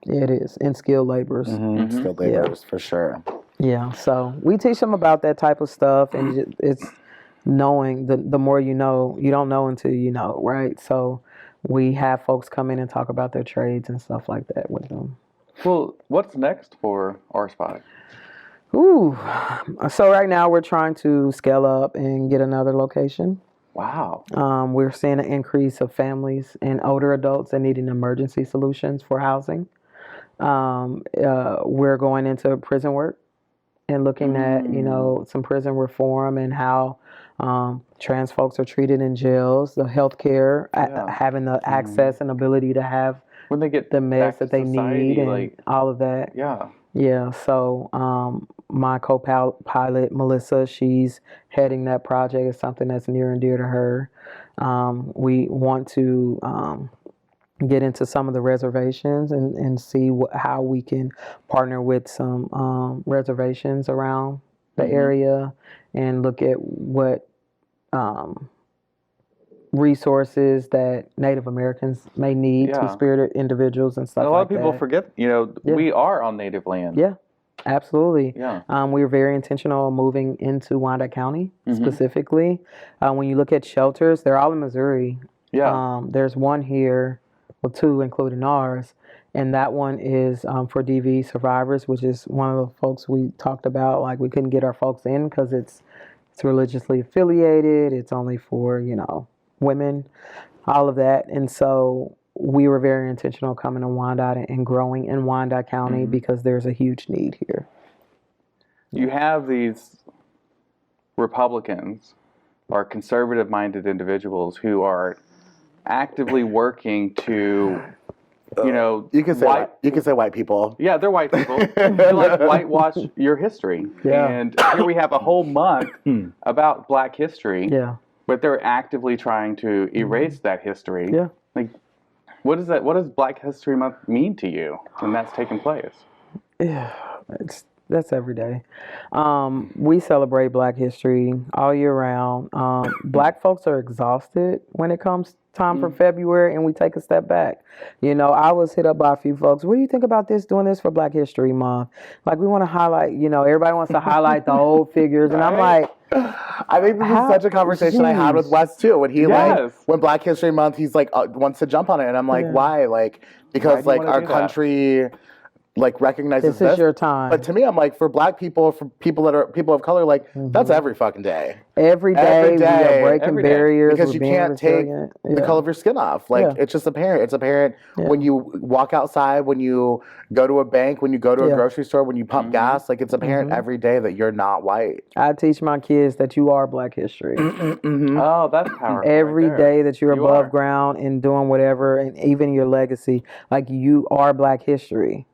S1: it is, in skilled laborers.
S2: Skilled laborers for sure.
S1: Yeah, so we teach them about that type of stuff, and it's knowing the more you know, you don't know until you know, right? So we have folks come in and talk about their trades and stuff like that with them.
S3: Well, what's next for our spot?
S1: Ooh, so right now we're trying to scale up and get another location.
S3: Wow.
S1: We're seeing an increase of families and older adults that needing emergency solutions for housing. We're going into prison work and looking at, some prison reform and how trans folks are treated in jails, the healthcare, having the access and ability to have
S3: When they get
S1: the meds
S3: back to
S1: that they
S3: society,
S1: need and
S3: like,
S1: all of that.
S3: yeah.
S1: Yeah, so my co-pilot, Melissa, she's heading that project. It's something that's near and dear to her. We want to get into some of the reservations and see how we can partner with some reservations around the area and look at what resources that Native Americans may need, two-spirited individuals and stuff
S3: And a lot
S1: like
S3: of people
S1: that.
S3: forget, we are on native land.
S1: Yeah, absolutely.
S3: Yeah.
S1: We're very intentional moving into Wyandotte County specifically. When you look at shelters, they're all in Missouri.
S3: Yeah.
S1: There's one here, well, two including ours, and that one is for DV survivors, which is one of the folks we talked about. Like we couldn't get our folks in because it's religiously affiliated. It's only for women, all of that, and so we were very intentional coming to Wyandotte and growing in Wyandotte County because there's a huge need here.
S3: You have these Republicans or conservative-minded individuals who are actively working to you know,
S2: You can say white people.
S3: Yeah, they're white people. They like whitewash your history.
S1: Yeah.
S3: And here we have a whole month about Black history.
S1: Yeah.
S3: But they're actively trying to erase that history.
S1: Yeah.
S3: Like, what is that? What does Black History Month mean to you when that's taking place?
S1: Yeah, that's every day. We celebrate Black history all year round. Black folks are exhausted when it comes time for February, and we take a step back. You know, I was hit up by a few folks. What do you think about doing this for Black History Month? Like, we want to highlight. You know, everybody wants to highlight the old figures, and I'm like,
S2: I think this is such a conversation I had with Wes too. When he when Black History Month, he's like wants to jump on it, and I'm like, why? Like, because like our country like recognizes
S1: this is your time.
S2: But to me, I'm like, for Black people, for people that are people of color, like that's every fucking day.
S1: Every day we are breaking barriers
S2: because you can't take the color of your skin off. Like it's just apparent. It's apparent when you walk outside, when you go to a bank, when you go to a grocery store, when you pump gas. Like it's apparent every day that you're not white.
S1: I teach my kids that you are Black history.
S3: Oh, that's powerful.
S1: Every day that you're above ground and doing whatever, and even your legacy, like you are Black history.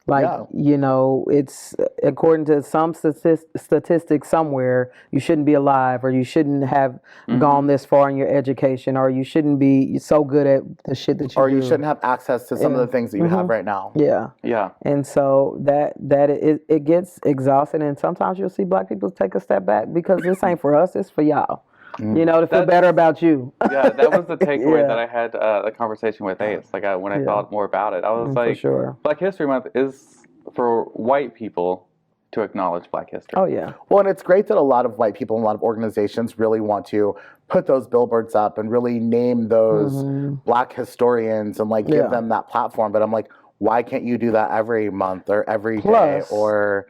S1: Like, you know, it's according to some statistics somewhere, you shouldn't be alive, or you shouldn't have gone this far in your education, or you shouldn't be so good at the shit that you do.
S2: Or you shouldn't have access to some of the things that you have right now.
S1: Yeah.
S3: Yeah.
S1: And so it gets exhausting, and sometimes you'll see Black people take a step back because this ain't for us, it's for y'all. You know, to feel better about you.
S3: Yeah, that was the takeaway that I had the conversation with Ace. Like when I thought more about it, I was like, Black History Month is for white people to acknowledge Black history.
S1: Oh yeah.
S2: Well, and it's great that a lot of white people and a lot of organizations really want to put those billboards up and really name those Black historians and like give them that platform. But I'm like, why can't you do that every month or every day? Or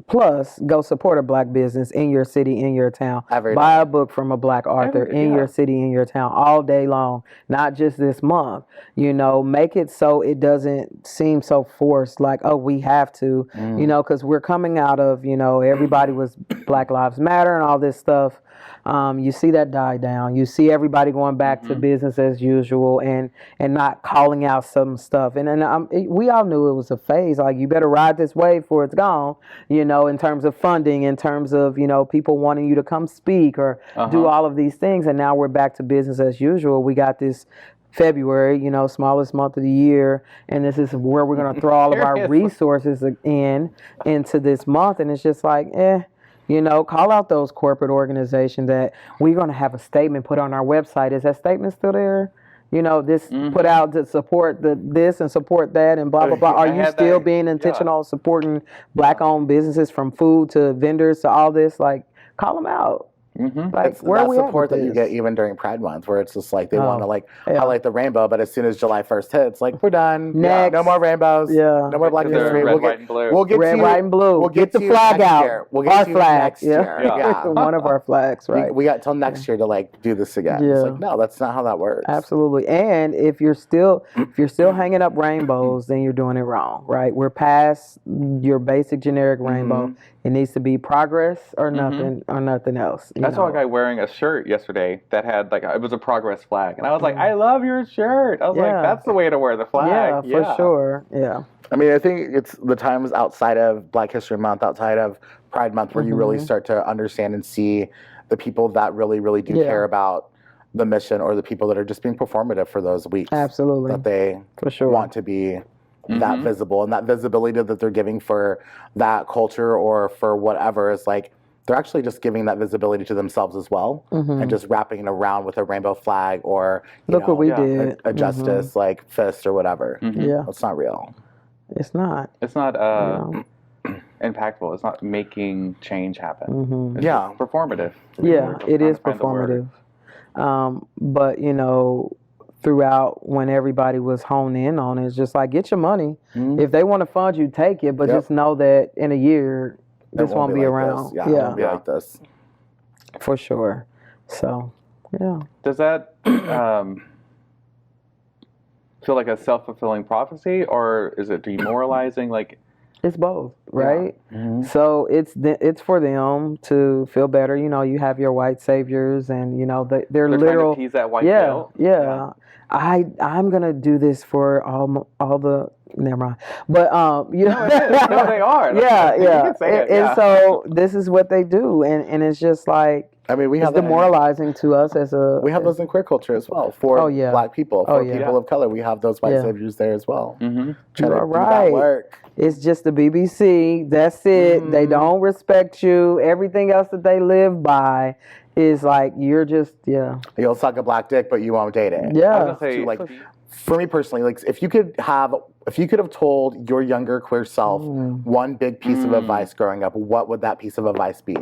S1: Plus, go support a Black business in your city, in your town. Buy a book from a Black author in your city, in your town, all day long, not just this month. You know, make it so it doesn't seem so forced, like, oh, we have to, you know, because we're coming out of, you know, everybody was Black Lives Matter and all this stuff. You see that die down. You see everybody going back to business as usual and not calling out some stuff. And we all knew it was a phase. Like, you better ride this wave before it's gone, you know, in terms of funding, in terms of, you know, people wanting you to come speak or do all of these things. And now we're back to business as usual. We got this February, you know, smallest month of the year, and this is where we're going to throw all of our resources into this month. And it's just like, you know, call out those corporate organizations that we're going to have a statement put on our website. Is that statement still there? You know, this put out to support this and support that and blah, blah, blah. Are you still being intentional supporting Black-owned businesses, from food to vendors to all this? Like, call them out. Like,
S2: it's
S1: where
S2: that
S1: are we
S2: support
S1: at with
S2: that you
S1: this?
S2: get even during Pride Month, where it's just like they want to like highlight the rainbow, but as soon as July 1st hits, like, we're done.
S1: Next.
S2: No more rainbows.
S1: Yeah.
S2: No more Black history.
S3: Red, white, and blue.
S2: We'll get
S1: red,
S2: to you,
S1: white, and blue.
S2: We'll
S1: get the
S2: to you
S1: flag
S2: next
S1: out.
S2: year. We'll get
S1: Our
S2: to you
S1: flag.
S2: next year.
S1: One of our flags, right?
S2: We got till next year to like do this again. It's like, no, that's not how that works.
S1: Absolutely. And if you're still hanging up rainbows, then you're doing it wrong, right? We're past your basic generic rainbow. It needs to be progress or nothing else.
S3: I saw a guy wearing a shirt yesterday that had like it was a progress flag, and I was like, I love your shirt. I was like, that's the way to wear the flag.
S1: Yeah, for sure. Yeah.
S2: I mean, I think it's the times outside of Black History Month, outside of Pride Month, where you really start to understand and see the people that really, really do care about the mission, or the people that are just being performative for those weeks.
S1: Absolutely.
S2: That they want to be that visible, and that visibility that they're giving for that culture or for whatever is like, they're actually just giving that visibility to themselves as well, and just wrapping it around with a rainbow flag or
S1: what we did,
S2: a justice like fist or whatever.
S1: Yeah,
S2: it's not real.
S1: It's not.
S3: It's not impactful. It's not making change happen. It's just performative.
S1: Yeah, it is performative. But you know, throughout when everybody was honed in on it, it's just like, get your money. If they want to fund you, take it. But just know that in a year, this won't be
S2: like
S1: around.
S2: This. It won't be like this.
S1: For sure. So, yeah.
S3: Does that feel like a self-fulfilling prophecy, or is it demoralizing? Like,
S1: It's both, right? So it's for them to feel better. You know, you have your white saviors, and you know they're
S3: They're
S1: literal.
S3: trying to tease that white
S1: Yeah,
S3: guilt.
S1: yeah. I'm gonna do this for all the never mind, but you know,
S3: No, it is. No, they are.
S1: yeah,
S3: You
S1: yeah.
S3: can say it,
S1: And
S3: yeah.
S1: so this is what they do, and it's just like
S2: I mean, we
S1: it's
S2: have that
S1: demoralizing to us as a.
S2: we have those in queer culture as well. For
S1: Oh, yeah.
S2: Black people,
S1: Oh,
S2: for
S1: yeah.
S2: people of color, we have those white
S1: Yeah.
S2: saviors there as well.
S3: Mm-hmm.
S2: Try
S1: You
S2: to
S1: are
S2: do that
S1: right.
S2: work.
S1: It's just the BBC. That's it. They don't respect you. Everything else that they live by is like you're just
S2: You'll suck a black dick, but you won't date it.
S3: I
S1: yeah.
S3: was gonna say,
S2: Like, for me personally, like if you could have told your younger queer self one big piece of advice growing up, what would that piece of advice be?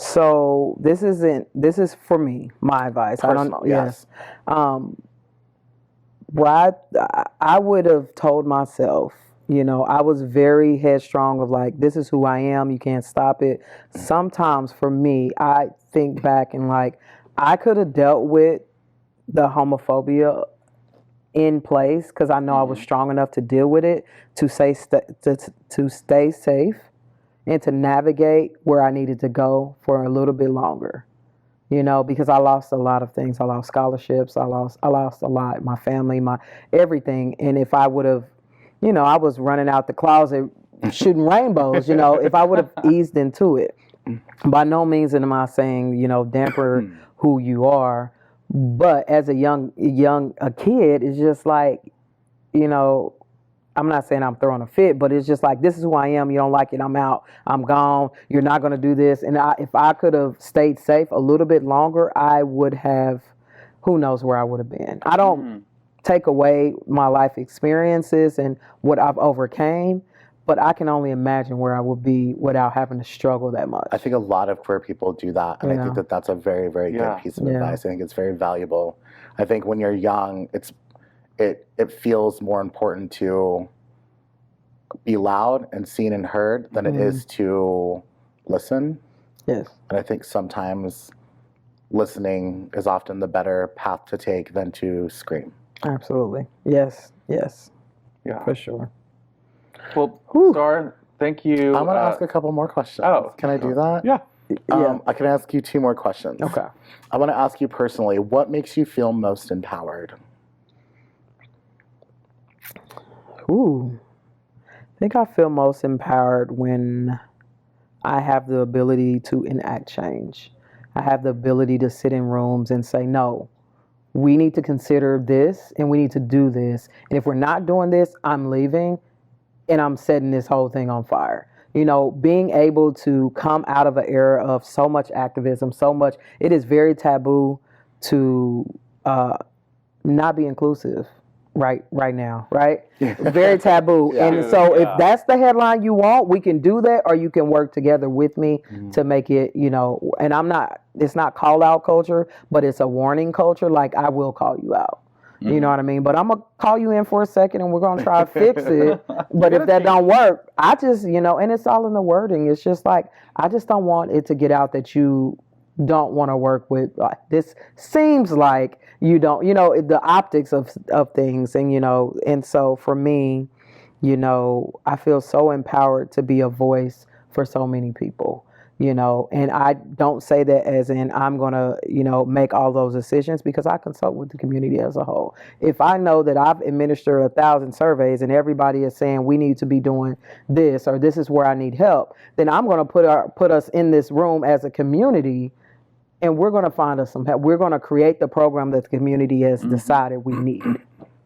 S1: So this is for me, my advice.
S2: Personal, yes.
S1: I would have told myself, you know, I was very headstrong of like, this is who I am. You can't stop it. Sometimes for me, I think back and like, I could have dealt with the homophobia in place because I know I was strong enough to deal with it, to stay safe and to navigate where I needed to go for a little bit longer. You know, because I lost a lot of things. I lost scholarships. I lost a lot. My family, my everything. And if I would have, you know, I was running out the closet shooting rainbows. You know, if I would have eased into it. By no means am I saying, you know, damper who you are. But as a kid, it's just like, you know, I'm not saying I'm throwing a fit, but it's just like, this is who I am. You don't like it, I'm out. I'm gone. You're not going to do this. And if I could have stayed safe a little bit longer, I would have, who knows where I would have been. I don't take away my life experiences and what I've overcame, but I can only imagine where I would be without having to struggle that much.
S2: I think a lot of queer people do that, and I think that that's a very, very good piece of advice. I think it's very valuable. I think when you're young, it feels more important to be loud and seen and heard than it is to listen.
S1: Yes.
S2: And I think sometimes listening is often the better path to take than to scream.
S1: Absolutely. Yes.
S3: Yeah.
S1: For sure.
S3: Well, Star, thank you.
S2: I'm going to ask a couple more questions.
S3: Oh.
S2: Can I do that?
S3: Yeah.
S2: I can ask you 2 more questions.
S1: Okay.
S2: I want to ask you personally, what makes you feel most empowered?
S1: Ooh. I think I feel most empowered when I have the ability to enact change. I have the ability to sit in rooms and say, no, we need to consider this and we need to do this. And if we're not doing this, I'm leaving and I'm setting this whole thing on fire. You know, being able to come out of an era of so much activism, it is very taboo to not be inclusive right now, right? Very taboo. And so if that's the headline you want, we can do that, or you can work together with me to make it, you know, and it's not call out culture, but it's a warning culture. Like, I will call you out. You know what I mean? But I'm going to call you in for a second and we're going to try to fix it. But if that don't work, I just, you know, and it's all in the wording. It's just like, I just don't want it to get out that you don't want to work with. This seems like you don't, you know, the optics of things. And, you know, and so for me, you know, I feel so empowered to be a voice for so many people. You know, and I don't say that as in I'm going to, you know, make all those decisions, because I consult with the community as a whole. If I know that I've administered 1,000 surveys and everybody is saying we need to be doing this, or this is where I need help, then I'm going to put us in this room as a community, and we're going to find us some help. We're going to create the program that the community has decided we need.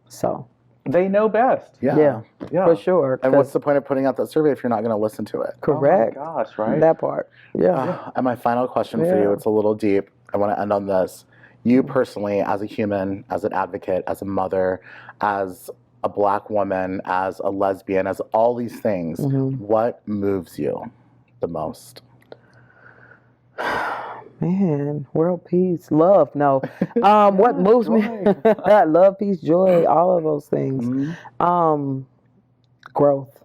S1: So
S3: they know best.
S1: Yeah, for sure.
S2: And what's the point of putting out that survey if you're not going to listen to it?
S1: Correct.
S3: Oh my gosh, right?
S1: That part. Yeah.
S2: And my final question for you, it's a little deep. I want to end on this. You personally, as a human, as an advocate, as a mother, as a Black woman, as a lesbian, as all these things, what moves you the most?
S1: Man, world peace, love. No, what moves me? Love, peace, joy, all of those things. Growth.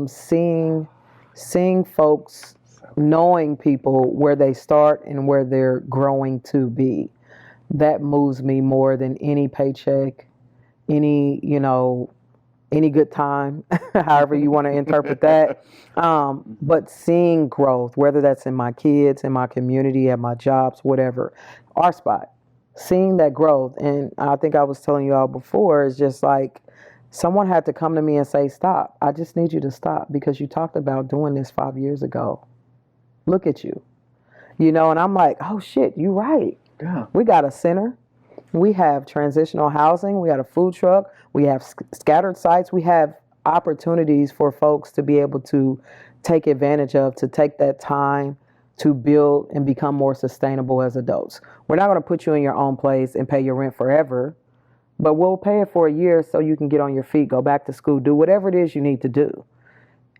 S1: Seeing folks, knowing people where they start and where they're growing to be. That moves me more than any paycheck, any, you know, any good time, however you want to interpret that. But seeing growth, whether that's in my kids, in my community, at my jobs, whatever, our spot, seeing that growth. And I think I was telling you all before, it's just like someone had to come to me and say, stop. I just need you to stop because you talked about doing this 5 years ago. Look at you. You know, and I'm like, oh shit, you're right.
S3: Yeah.
S1: We got a center. We have transitional housing. We got a food truck. We have scattered sites. We have opportunities for folks to be able to take advantage of, to take that time to build and become more sustainable as adults. We're not going to put you in your own place and pay your rent forever, but we'll pay it for a year so you can get on your feet, go back to school, do whatever it is you need to do.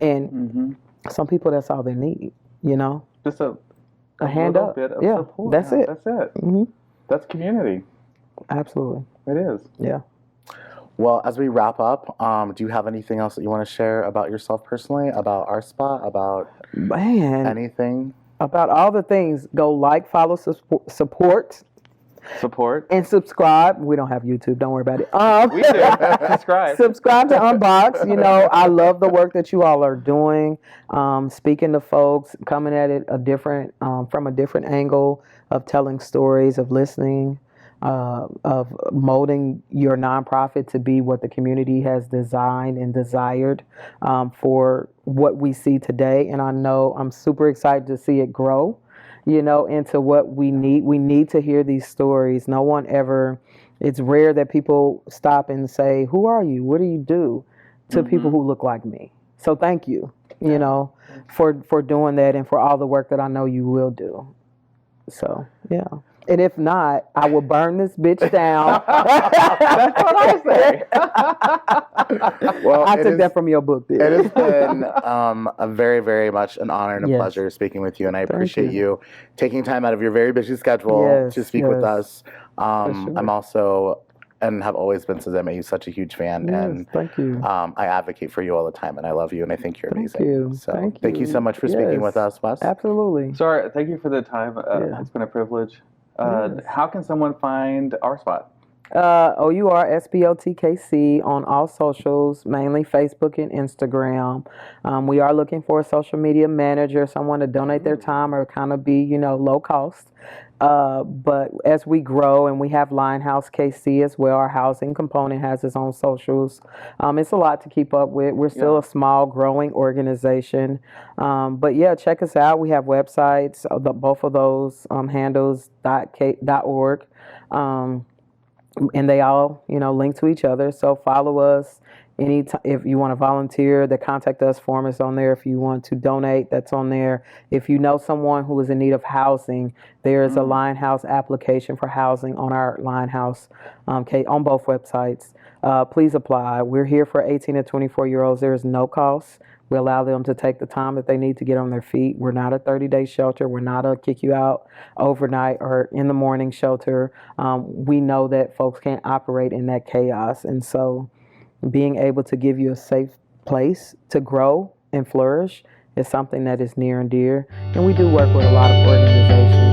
S1: And some people, that's all they need, you know?
S3: Just a
S1: hand
S3: little
S1: up.
S3: bit of
S1: Yeah,
S3: support.
S1: that's it.
S3: That's it.
S1: Mm-hmm.
S3: That's community.
S1: Absolutely.
S3: It is.
S1: Yeah.
S2: Well, as we wrap up, do you have anything else that you want to share about yourself personally, about our spot, about anything?
S1: About all the things, go like, follow, support, and subscribe. We don't have YouTube. Don't worry about it.
S3: We do. Subscribe.
S1: Subscribe to Unbox. You know, I love the work that you all are doing. Speaking to folks, coming at it from a different angle of telling stories, of listening, of molding your nonprofit to be what the community has designed and desired for what we see today. And I know I'm super excited to see it grow, you know, into what we need. We need to hear these stories. No one ever, it's rare that people stop and say, who are you? What do you do? To people who look like me. So thank you, you know, for doing that and for all the work that I know you will do. So, yeah. And if not, I will burn this bitch down.
S3: That's what I say.
S2: Well,
S1: I took that from your book, dude.
S2: It has been a very, very much an honor and a pleasure speaking with you, and I appreciate you taking time out of your very busy schedule to speak with us. I'm also, and have always been since I met you, such a huge fan. And
S1: thank you.
S2: I advocate for you all the time, and I love you, and I think you're amazing.
S1: Thank you.
S2: So thank you so much for speaking with us, Wes.
S1: Absolutely.
S3: Sorry, thank you for the time. It's been a privilege. How can someone find our spot? OURSPOTKC on all socials, mainly Facebook and Instagram. We are looking for a social media manager, someone to donate their time or kind of be, you know, low cost. But as we grow, and we have Linehouse KC as well, our housing component has its own socials. It's a lot to keep up with. We're still a small, growing organization. But yeah, check us out. We have websites, both of those handles, .org. And they all, you know, link to each other. So follow us. If you want to volunteer, the contact us form is on there. If you want to donate, that's on there. If you know someone who is in need of housing, there is a Linehouse application for housing on our Linehouse on both websites. Please apply. We're here for 18 to 24-year-olds. There is no cost. We allow them to take the time that they need to get on their feet. We're not a 30-day shelter. We're not a kick you out overnight or in the morning shelter. We know that folks can't operate in that chaos. And so being able to give you a safe place to grow and flourish is something that is near and dear. And we do work with a lot of organizations